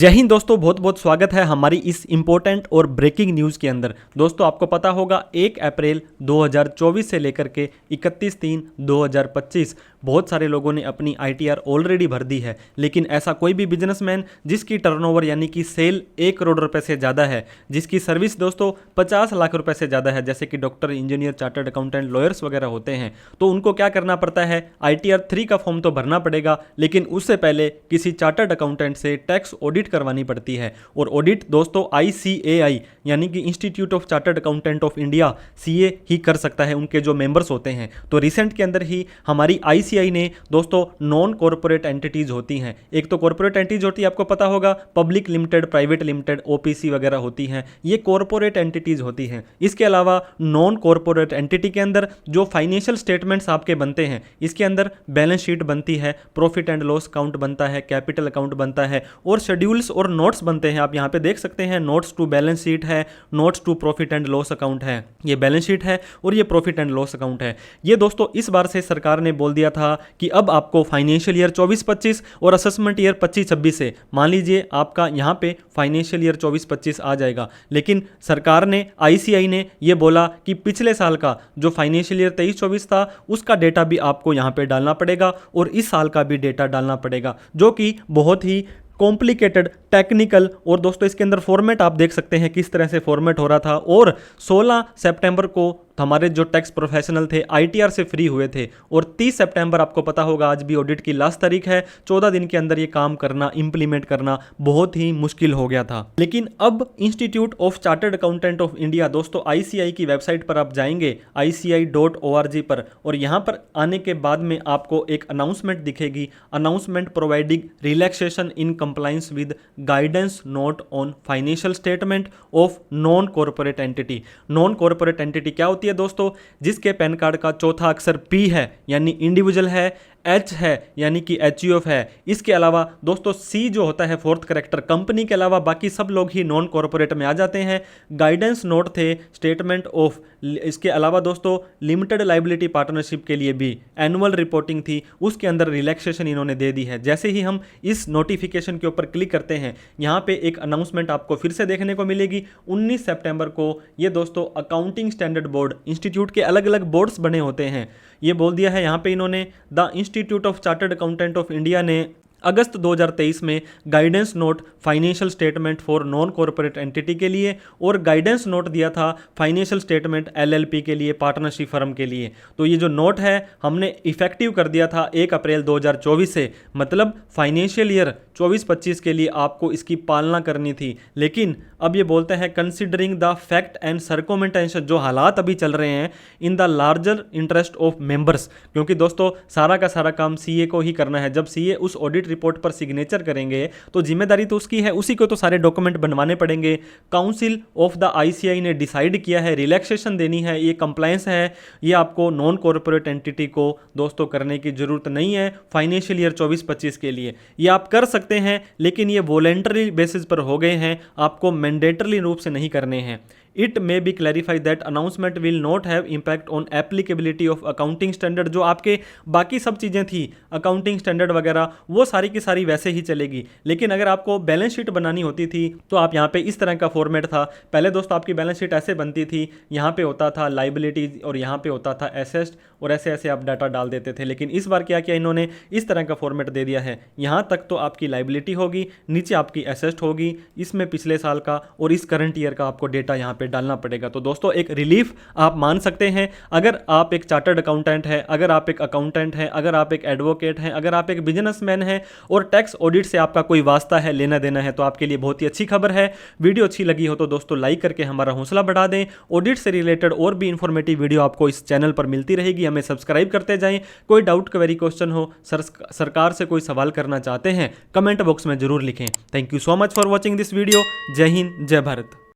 जय हिंद दोस्तों, बहुत बहुत स्वागत है हमारी इस इम्पोर्टेंट और ब्रेकिंग न्यूज़ के अंदर। दोस्तों आपको पता होगा 1 अप्रैल 2024 से लेकर के 31/3/2025 बहुत सारे लोगों ने अपनी ITR ऑलरेडी भर दी है, लेकिन ऐसा कोई भी बिजनेसमैन जिसकी टर्नओवर यानी कि सेल 1 करोड़ रुपए से ज़्यादा है, जिसकी सर्विस दोस्तों 50 लाख रुपए से ज़्यादा है, जैसे कि doctor, engineer, chartered accountant, lawyers वगैरह होते हैं, तो उनको क्या करना पड़ता है, ITR 3 का फॉर्म तो भरना पड़ेगा, लेकिन उससे पहले किसी चार्टर्ड अकाउंटेंट से टैक्स ऑडिट करवानी पड़ती है। और ऑडिट दोस्तों ICAI यानी कि institute of chartered accountant of India CA ही कर सकता है, उनके जो मेंबर्स होते हैं। तो रिसेंट के अंदर ही हमारी ICAI ने दोस्तों नॉन कॉर्पोरेट एंटिटीज होती हैं, एक तो कॉर्पोरेट एंटिटीज होती है, आपको पता होगा public limited, private limited, OPC वगैरह होती हैं, ये कॉर्पोरेट एंटिटीज होती हैं। इसके अलावा नॉन कॉर्पोरेट एंटिटी के अंदर जो फाइनेंशियल स्टेटमेंट्स आपके बनते हैं, इसके अंदर बैलेंस शीट बनती है, प्रॉफिट एंड लॉस अकाउंट बनता है, कैपिटल अकाउंट बनता है और शेड्यूल्स और नोट्स बनते हैं। आप यहाँ पे देख सकते हैं, नोट्स टू बैलेंस शीट है, notes to profit and loss account है, ये बैलेंस शीट है और ये प्रॉफिट एंड लॉस अकाउंट है। ये दोस्तों इस बार से सरकार ने बोल दिया था कि अब आपको फाइनेंशियल ईयर 24-25 और असेसमेंट ईयर 25-26 से, मान लीजिए आपका यहाँ पे फाइनेंशियल ईयर 24-25 आ जाएगा, लेकिन सरकार ने, ICAI ने ये बोला कि पिछले साल का जो फाइनेंशियल ईयर 23-24 था उसका डेटा भी आपको यहाँ पे डालना पड़ेगा और इस साल का भी डेटा डालना पड़ेगा, जो कि बहुत ही कॉम्प्लिकेटेड, टेक्निकल। और दोस्तों इसके अंदर फॉर्मेट आप देख सकते हैं किस तरह से फॉर्मेट हो रहा था। और 16 सितंबर को हमारे जो टैक्स प्रोफेशनल थे ITR से फ्री हुए थे और 30 सितंबर आपको पता होगा आज भी ऑडिट की लास्ट तारीख है। 14 दिन के अंदर ये काम करना, इंप्लीमेंट करना बहुत ही मुश्किल हो गया था। लेकिन अब institute of chartered accountant of India दोस्तों ICAI की वेबसाइट पर आप जाएंगे ICAI.org पर, और यहाँ पर आने के बाद में आपको एक अनाउंसमेंट दिखेगी, announcement providing relaxation in compliance with guidance note on financial statement of non corporate entity. Non corporate entity क्या होती है दोस्तों? जिसके पैन कार्ड का चौथा अक्षर P है यानी इंडिविजुअल है, H है यानी कि HUF है, इसके अलावा दोस्तों C जो होता है फोर्थ करेक्टर, कंपनी के अलावा बाकी सब लोग ही नॉन कॉर्पोरेट में आ जाते हैं। गाइडेंस नोट थे, स्टेटमेंट ऑफ, इसके अलावा दोस्तों लिमिटेड लाइबिलिटी पार्टनरशिप के लिए भी एनुअल रिपोर्टिंग थी, उसके अंदर रिलैक्सेशन इन्होंने दे दी है। जैसे ही हम इस नोटिफिकेशन के ऊपर क्लिक करते हैं, यहाँ पे एक अनाउंसमेंट आपको फिर से देखने को मिलेगी 19 सितंबर को। ये दोस्तों अकाउंटिंग स्टैंडर्ड बोर्ड, इंस्टीट्यूट के अलग अलग बोर्ड्स बने होते हैं, ये बोल दिया है यहाँ पे इन्होंने, the institute of chartered accountant of India ने अगस्त 2023 में guidance note financial statement for non corporate entity के लिए और गाइडेंस नोट दिया था फाइनेंशियल स्टेटमेंट LLP के लिए, पार्टनरशिप फर्म के लिए। तो ये जो नोट है हमने इफेक्टिव कर दिया था 1 अप्रैल 2024 से, मतलब फाइनेंशियल ईयर 24-25 के लिए आपको इसकी पालना करनी थी। लेकिन अब ये बोलते हैं कंसिडरिंग द फैक्ट एंड सर्कोमेंटेंशन, जो हालात अभी चल रहे हैं, in the larger interest of members, क्योंकि दोस्तों सारा का सारा काम CA को ही करना है। जब CA उस ऑडिट रिपोर्ट पर सिग्नेचर करेंगे तो जिम्मेदारी तो उसकी है, उसी को तो सारे डॉक्यूमेंट बनवाने पड़ेंगे। काउंसिल ऑफ द ICAI ने डिसाइड किया है रिलैक्सेशन देनी है, ये कंप्लायंस है, ये आपको नॉन कॉर्पोरेट एंटिटी को दोस्तों करने की जरूरत नहीं है फाइनेंशियल ईयर 24-25 के लिए। ये आप कर सकते हैं, लेकिन ये वॉलेंटरी बेसिस पर हो गए हैं, आपको मैंडेटरी रूप से नहीं करने हैं। It may be clarify that announcement will not have impact on applicability of accounting standard. जो आपके बाकी सब चीज़ें थी, अकाउंटिंग स्टैंडर्ड वगैरह, वो सारी की सारी वैसे ही चलेगी। लेकिन अगर आपको बैलेंस शीट बनानी होती थी तो आप यहाँ पे इस तरह का फॉर्मेट था। पहले दोस्तों आपकी बैलेंस शीट ऐसे बनती थी, यहाँ पे होता था लाइबिलिटीज और यहाँ पे होता था एसेट्स, और ऐसे ऐसे आप डाटा डाल देते थे। लेकिन इस बार क्या किया इन्होंने, इस तरह का फॉर्मेट दे दिया है, यहाँ तक तो आपकी लाइबिलिटी होगी, नीचे आपकी एसेट होगी, इसमें पिछले साल का और इस करंट ईयर का आपको डेटा यहाँ पे डालना पड़ेगा। तो दोस्तों एक रिलीफ आप मान सकते हैं। अगर आप एक चार्टर्ड अकाउंटेंट है, अगर आप एक अकाउंटेंट हैं, अगर आप एक एडवोकेट हैं, अगर आप एक बिजनेसमैन हैं और टैक्स ऑडिट से आपका कोई वास्ता है, लेना देना है, तो आपके लिए बहुत ही अच्छी खबर है। वीडियो अच्छी लगी हो तो दोस्तों लाइक करके हमारा हौसला बढ़ा दें। ऑडिट से रिलेटेड और भी इंफॉर्मेटिव वीडियो आपको इस चैनल पर मिलती रहेगी, हमें सब्सक्राइब करते जाएं। कोई डाउट, क्वेरी, क्वेश्चन हो, सरकार से कोई सवाल करना चाहते हैं, कमेंट बॉक्स में जरूर लिखें। Thank you so much for watching this video. जय हिंद, जय भारत।